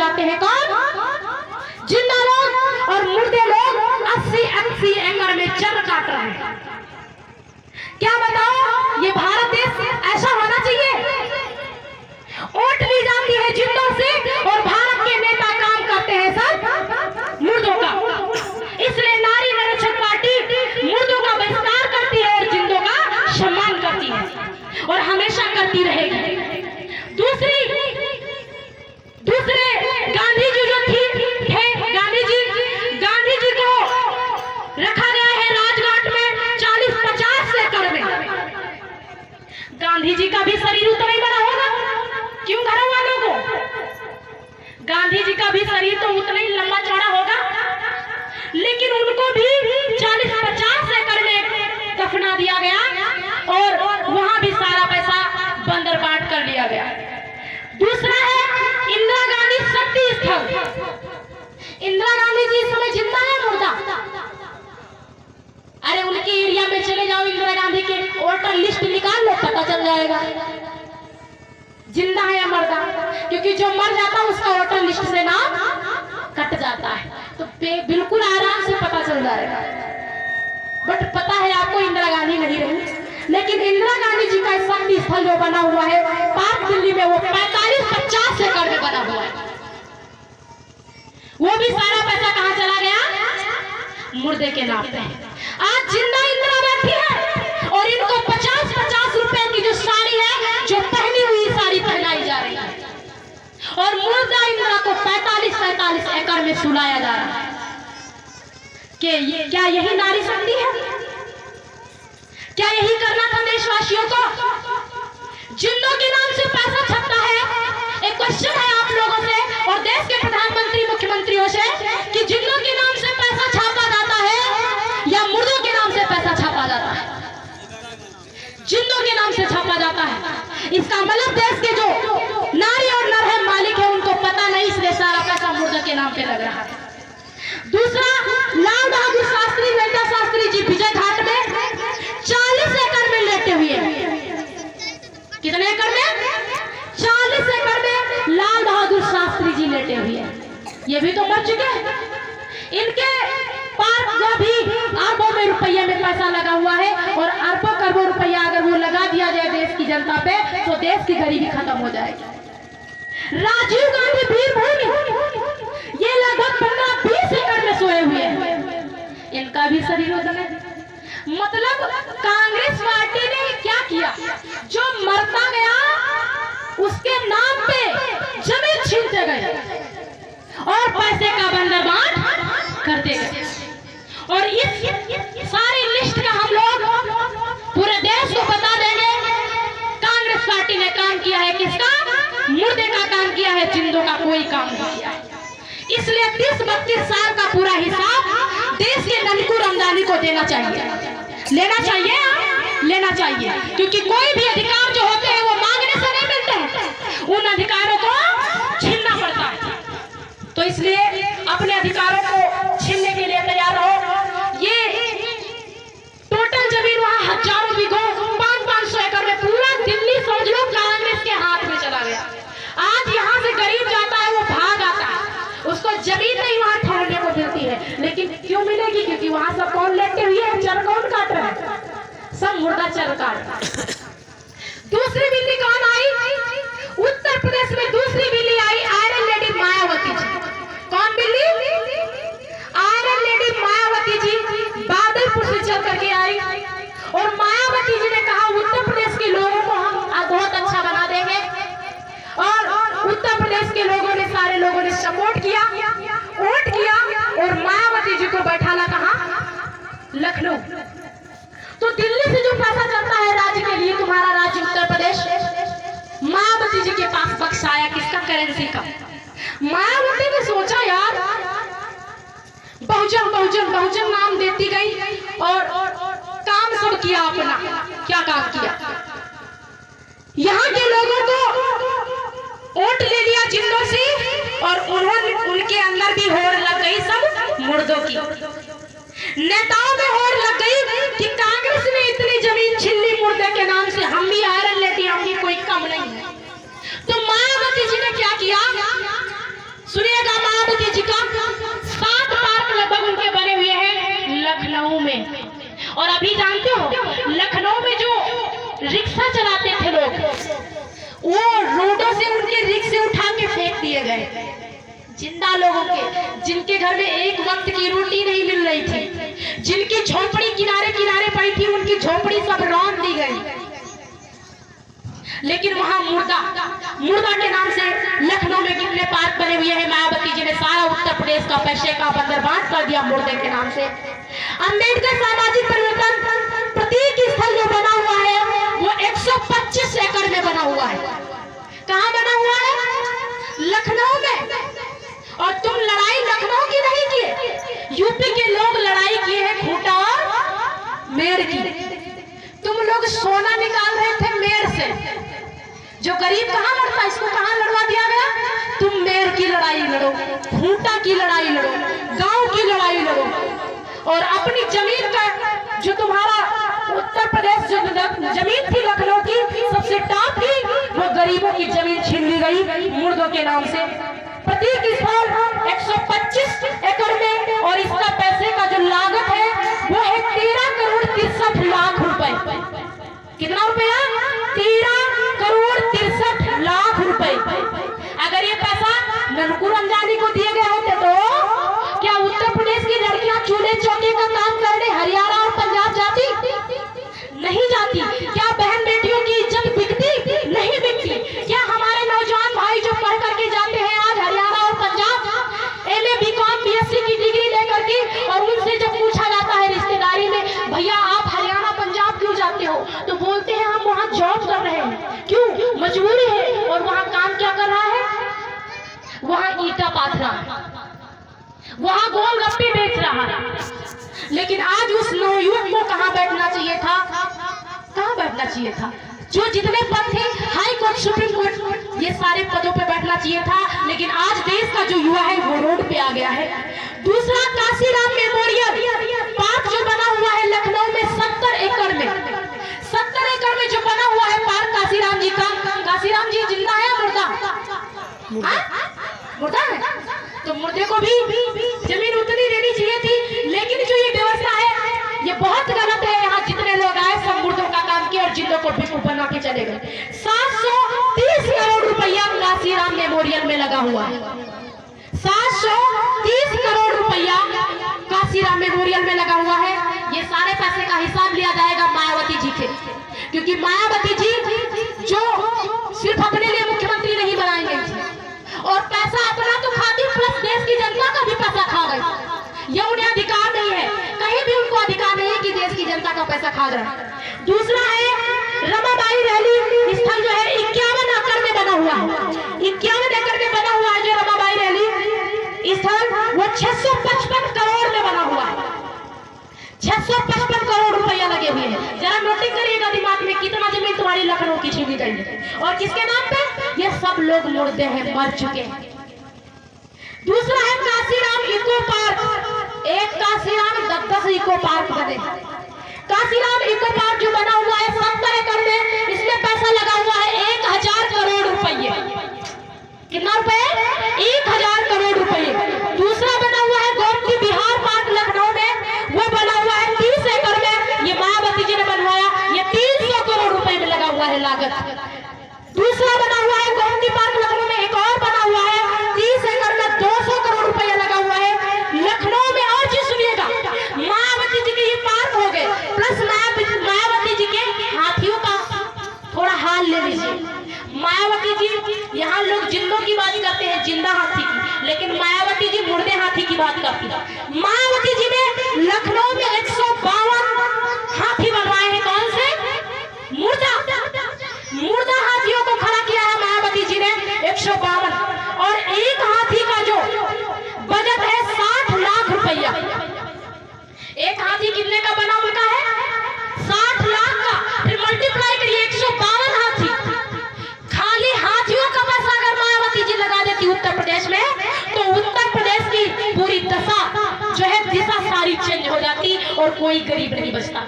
जाते हैं कौन? जिंदा लोग। और मुर्दे लोग 80-80 एकड़ में चर काट रहे हैं। क्या बताओ, ये भारत देश ऐसा होना चाहिए? वोट ली जाती है जिंदों से और भारत के नेता काम करते हैं सब मुर्दों का। इसलिए नारी निरक्षर पार्टी मुर्दों का बहिष्कार करती है और जिंदों का सम्मान करती है और हमेशा करती रहेगी। दूसरे गांधी जी जो थे गांधी जी को रखा गया है राजघाट में 40-50 एकड़ में। गांधी जी का भी शरीर उतना ही बड़ा होगा, क्यों घर वालों को? गांधी जी का भी शरीर तो उतना ही लंबा चौड़ा होगा, लेकिन उनको भी 40-50 एकड़ में दफना दिया गया और वहां भी सारा पैसा बंदर बांट कर लिया गया। दूसरा है इंदिरा गांधी शक्ति स्थल। इंदिरा गांधी जी इस समय जिंदा है मुर्दा? अरे उनके एरिया में चले जाओ, इंदिरा गांधी के वोटर लिस्ट निकाल लो, पता चल जाएगा जिंदा है या मरदा। क्योंकि जो मर जाता है उसका वोटर लिस्ट से नाम कट जाता है, तो बिल्कुल आराम से पता चल जाएगा। बट पता है आपको इंदिरा गांधी नहीं रही, लेकिन इंदिरा गांधी जी का शक्ति स्थल जो बना हुआ है पार्क दिल्ली में, वो 45-50 एकड़ में बना हुआ है। वो भी सारा पैसा कहां चला गया? मुर्दे के नाम पे। आज जिंदा इंदिरा बैठी है और इनको 50-50 रुपए की जो साड़ी है, जो पहनी हुई साड़ी पहनाई जा रही है, और मुर्दा इंदिरा को 45-45 एकड़ में सुलाया जा रहा है। क्या यही नारी शक्ति है? क्या यही करना था देशवासियों को? जिंदों के नाम से पैसा छपता है। एक क्वेश्चन है आप लोगों से और देश के प्रधानमंत्री मुख्यमंत्रियों से कि जिंदों के नाम से पैसा छापा जाता है या मुर्दों के नाम से पैसा छापा जाता है? जिंदों के नाम से छापा जाता है। इसका मतलब देश के जो नारी और नर है मालिक है, उनको पता नहीं, इसलिए सारा पैसा मुर्दों के नाम पे लग रहा है। दूसरा, लाल बहादुर शास्त्री, नेता शास्त्री जी विजय घाट में 40 एकड़ में लेटे हुए हैं। कितने एकड़ में? 40 एकड़ में लाल बहादुर शास्त्री जी लेटे हुए हैं। ये भी तो मर चुके हैं। इनके पार्क का भी अरबों में रुपये में पैसा लगा हुआ है, और अरबों करोड़ों रुपया अगर वो लगा दिया जाए देश की जनता पे, तो देश की गरीबी खत्म हो जाएगी। राजीव गांधी वीरभूमि, ये लगभग 15-20 एकड़ में सोए हुए हैं। इनका भी शरीर उतना है। मतलब कांग्रेस पार्टी ने क्या किया? जो मरता गया उसके नाम पे जमीन छीनते गए और पैसे का बंदरबांट करते गए। और इस सारी लिस्ट का हम लोग पूरे देश को बता देंगे। कांग्रेस पार्टी ने काम किया है किसका? मुर्दे का काम किया है, जिंदों का कोई काम नहीं किया है। इसलिए 30-32 साल का पूरा हिसाब देश के ननकू रमजानी को देना चाहिए। लेना चाहिए, क्योंकि कोई भी अधिकार जो होते हैं वो मांगने से नहीं मिलते हैं, उन अधिकारों को छीनना पड़ता है। तो इसलिए अपने अधिकारों को छीनने के लिए तैयार हो। ये टोटल जमीन वहां हजारों बीघों 500 एकड़ में पूरा दिल्ली समझ लो कांग्रेस के हाथ में चला गया। आज यहाँ से गरीब जाता है, वो भाग आता है, उसको जमीन नहीं वहां ठहरने को मिलती है। लेकिन क्यों मिलेगी? क्योंकि वहां सब कौन लेटे हुए हैं? चर कौन काट रहे हैं? सब मुर्दा चर काट। दूसरी बिल्ली कौन आई? उत्तर प्रदेश में दूसरी बिल्ली आई, आयरन लेडी मायावती जी। कौन बिल्ली? आयरन लेडी मायावती जी बादलपुर से चल करके आई, और मायावती जी ने कहा उत्तर प्रदेश के लोगों को हम बहुत अच्छा बना देंगे। और उत्तर प्रदेश के लोगों ने, सारे लोगों ने सपोर्ट किया, वोट किया, और मायावती जी को बैठाना कहा? लखनऊ। तो दिल्ली से जो पैसा चलता है राज्य के लिए, तुम्हारा राज्य उत्तर प्रदेश, मायावती जी के पास बक्सा आया किसका? करेंसी का। मायावती ने सोचा यार बहुजन बहुजन बहुजन नाम देती गई और काम सब किया अपना। क्या काम किया? यहाँ के लोगों को वोट ले लिया जिंदों से, और उन्होंने उनके अंदर भी होड़ लग गई सब मुर्दों की। नेताओं में होड़ लग गई कि कांग्रेस ने इतनी जमीन छीन ली मुर्दे के नाम से, हम भी आयरन लेते, हम भी कोई कम नहीं है। तो मायावती जी ने क्या किया? सुनिए रिक्शा चलाते थे लोग, वो रोडों से उनके रिक्शे उठा के फेंक दिए गए। जिंदा लोगों के, जिनके घर में एक वक्त की रोटी नहीं मिल रही थी, जिनकी झोपड़ी किनारे किनारे पड़ी थी, उनकी झोपड़ी सब रौंद दी गई। लेकिन वहां मुर्दा के नाम से लखनऊ में कितने पार्क बने हुए हैं। मायावती जी ने सारा उत्तर प्रदेश का पैसे का बंदरबांट कर दिया मुर्दे के नाम से। अंबेडकर सामाजिक परिवर्तन प्रतीक स्थल जो बना हुआ है वो 125 एकड़ में बना हुआ है। कहाँ बना हुआ है? लखनऊ में। और तुम लड़ाई लखनऊ की नहीं किए, यूपी के लोग लड़ाई किए हैं खूंटा और मेड़ की। तुम लोग सोना निकाल रहे थे मेड़ से। जो गरीब कहाँ लड़ता, इसको कहाँ लड़वा दिया गया? तुम मेड़ की लड़ाई लड़ो, खूंटा की लड़ाई लड़ो, गांव की लड़ाई लड़ो, और अपनी जमीन का जो तुम्हारा उत्तर प्रदेश जो जमीन थी लखनऊ की सबसे टॉप की, वो गरीबों की जमीन छीन ली गई मुर्दों के नाम से। प्रतीक स्थल 125 एकड़ में, और इसका पैसे का जो लागत है वो है 13 करोड़ 63 लाख रुपए। कितना रुपया? 13 करोड़ 63 लाख रुपए। अगर ये पैसा ननकुर अंजानी को दिए गए होते तो क्या उत्तर प्रदेश की लड़कियां चूल्हे चौके का काम करने हरियाणा और पंजाब जाती? नहीं जाती। क्या बहन बेटियों की इज्जत बिकती? नहीं बिकती। क्या हमारे नौजवान भाई जो पढ़ करके जाते हैं आज हरियाणा और पंजाब, MA BCom BSc की डिग्री लेकर के, और उनसे जब पूछा जाता है रिश्तेदारी में, भैया आप हरियाणा पंजाब क्यों जाते हो, तो बोलते हैं हम वहाँ जॉब कर रहे हैं। क्यों? मजबूरी है। और वहाँ काम क्या कर रहा है? वहाँ ईटा पाथ रहा है, वहाँ गोलगप्पे बेच रहा है। लेकिन आज उस नवयुवक को कहाँ बैठना चाहिए था? कहाँ बैठना चाहिए था? जो जितने पद थे, हाई कोर्ट, सुप्रीम कोर्ट, ये सारे पदों पे बैठना चाहिए था। लेकिन आज देश का जो युवा है वो रोड पे आ गया है। दूसरा, काशीराम मेमोरियल पार्क जो बना हुआ है लखनऊ में 70 एकड़ में, 70 एकड़ में जो बना हुआ है पार्क काशीराम जी का। काशीराम जी जिंदा है मुर्दा? मुर्दा है। तो मुर्दे को भी जमीन उतनी देनी चाहिए थी। लेकिन जो ये व्यवस्था है ये बहुत गलत है। यहाँ जितने लोग आए सब मुर्दों का काम किया और जिंदों को भिक्षु बना के चले गए। 730 करोड़ रुपया काशीराम मेमोरियल में लगा हुआ है। 730 करोड़ रुपया काशीराम मेमोरियल में लगा हुआ है। ये सारे पैसे का हिसाब लिया जाएगा मायावती जी के, क्योंकि मायावती जी जो सिर्फ अपने लिए मुख्यमंत्री नहीं बनाएंगे और पैसा अपना तो खाती, प्लस देश की जनता का भी पैसा खा गए। ये उन्हें अधिकार नहीं है, कहीं भी उनको अधिकार नहीं है कि देश की जनता का पैसा खा जाए। दूसरा है रमाबाई रैली स्थल जो है 51 एकड़ में बना हुआ है। 51 एकड़ में बना हुआ है जो रमाबाई रैली स्थल, वो 655 करोड़ में बना हुआ है। 655 करोड़ रुपया लगे हुए हैं। जरा नोटिंग करिएगा दिमाग में, कितना जमीन तुम्हारी लखनऊ की छीनी गई है और किसके नाम पे? ये सब लोग मुर्दे हैं, मर चुके हैं। दूसरा है काशीराम इको पार्क। एक काशीराम 10 इको पार्क बने। काशीराम इको पार्क जो बना हुआ है 70 एकड़ में, इसमें पैसा लगा हुआ है 1000 करोड़ रुपये। कितना रुपए? 1000 करोड़ रुपये। दूसरा बना हुआ है गोमती बिहार पार्क लखनऊ में, वो बना हुआ है 30 एकड़ में। ये मायावती जी ने बनवाया, ये 300 करोड़ रुपए में लगा हुआ है लागत। दूसरा बना हुआ है गोमती पार्क लखनऊ में, एक और बना हुआ है 30 एकड़ में 200 करोड़ रुपया लगा हुआ है लखनऊ में। और जी सुनिएगा, मायावती जी के ये पार्क हो गए, प्लस मायावती जी के हाथियों का थोड़ा हाल ले लीजिए। मायावती जी, यहाँ लोग जिंदों की बात करते हैं, जिंदा हाथी की, लेकिन मायावती जी मुर्दे हाथी की बात करती है। मायावती जी ने लखनऊ में 152 हाथी बनवाए हैं। कौन से? मुर्दा हाथियों को खड़ा किया है मायावती जी ने 152। और एक हाथी का जो बजट है 60 लाख रुपया। एक हाथी कितने का बना हुआ है? 60 लाख का। फिर मल्टीप्लाई करिए, 152 हाथी। खाली हाथियों का पैसा अगर मायावती जी लगा देती उत्तर प्रदेश में, तो उत्तर प्रदेश की पूरी दशा जो है दिशा सारी चेंज हो जाती और कोई गरीब नहीं बचता।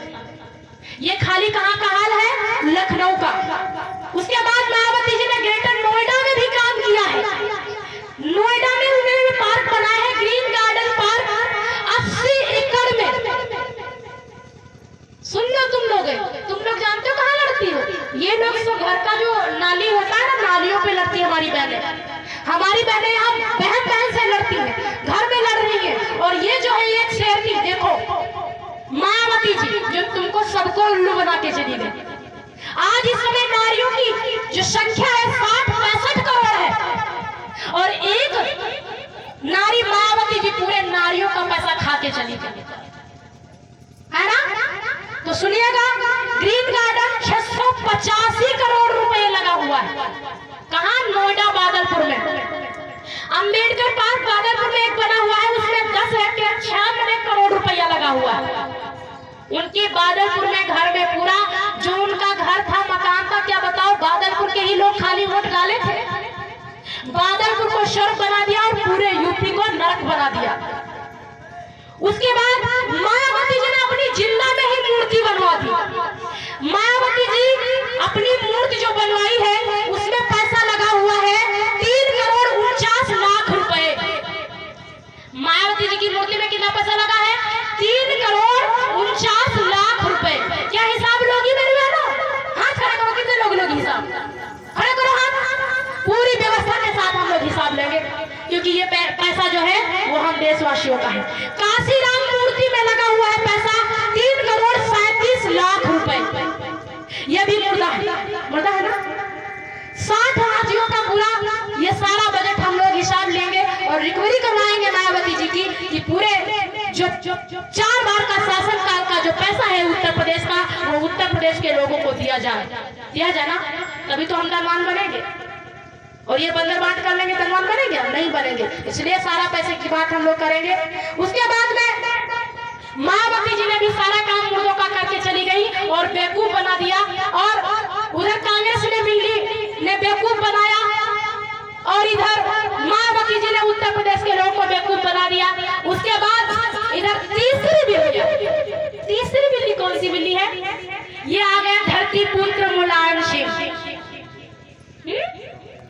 ये खाली कहाँ का हाल है? लखनऊ का। उसके बाद मायावती जी ने ग्रेटर नोएडा में भी काम किया है। नोएडा में उन्होंने भी पार्क बनाया है, ग्रीन गार्डन पार्क 80 एकड़ में। सुन लो तुम लोग जानते हो कहाँ लड़ती हो? हमारी बहनें यहाँ बहन बहन से लड़ती हैं, घर में लड़ रही हैं। और ये जो है एक शेर थी, देखो मायावती जी जो तुमको सबको उल्लू बना के चली गई। आज इस समय नारियों की जो संख्या है 60-65 करोड़ है, और एक नारी मायावती जी पूरे नारियों का पैसा खा के चली गई, है ना। तो सुनिएगा, ग्रीन गार्डन 685 करोड़ रुपए लगा हुआ है। कहाँ? नोएडा बादलपुर में। अंबेडकर पार्क बादलपुर में एक बना हुआ है, उसमें 10 हेक्टेयर 96 करोड़ रुपया लगा हुआ है। उनके बादलपुर में घर में पूरा जो उनका घर था, मकान था, क्या बताओ, बादलपुर के ही लोग खाली वोट डाले थे। बादलपुर को स्वर्ग बना दिया और पूरे यूपी को नरक बना दिया। उसके बाद मायावती जी ने अपनी जिला में ही मूर्ति बनवा दी। मायावती जी अपनी मूर्ति जो बनवाई है उसमें पैसा लगा हुआ है 3,49,00,000 रुपए। मायावती जी की मूर्ति में कितना पैसा लगा है? 3,49,00,000 रुपए। क्या हिसाब लोगी मेरी बहनों? हाथ खड़ा करो, कितने लोग हिसाब खड़े करो हाथ। पूरी व्यवस्था के साथ हम लोग हिसाब लेंगे, क्योंकि ये पैसा जो है वो हम देशवासियों का है। काशीराम मूर्ति में लगा हुआ है पैसा 3,37,00,000 रुपए। ये भी मुर्दा है ना। 60 हाजियों का पूरा ये सारा बजट हम लोग हिसाब लेंगे और रिकवरी करवाएंगे मायावती जी की, कि पूरे जो 4 बार का शासनकाल का जो पैसा है उत्तर प्रदेश का, वो उत्तर प्रदेश के लोगों को दिया जाए ना, तभी तो हम धनवान बनेंगे। और ये बंदर बांट कर लेंगे धनवान बनेंगे? हम नहीं बनेंगे। इसलिए सारा पैसे की बात हम लोग करेंगे। उसके बाद में मायावती जी ने भी सारा काम मुर्दों का करके चली गई और बेवकूफ बना दिया, और उधर कांग्रेस ने दिल्ली ने बेवकूफ बनाया, और इधर मायावती जी ने उत्तर प्रदेश के लोगों को बेवकूफ बना दिया। उसके बाद इधर तीसरी बिल्ली कौन सी बिल्ली है? ये आ गया धरती पुत्र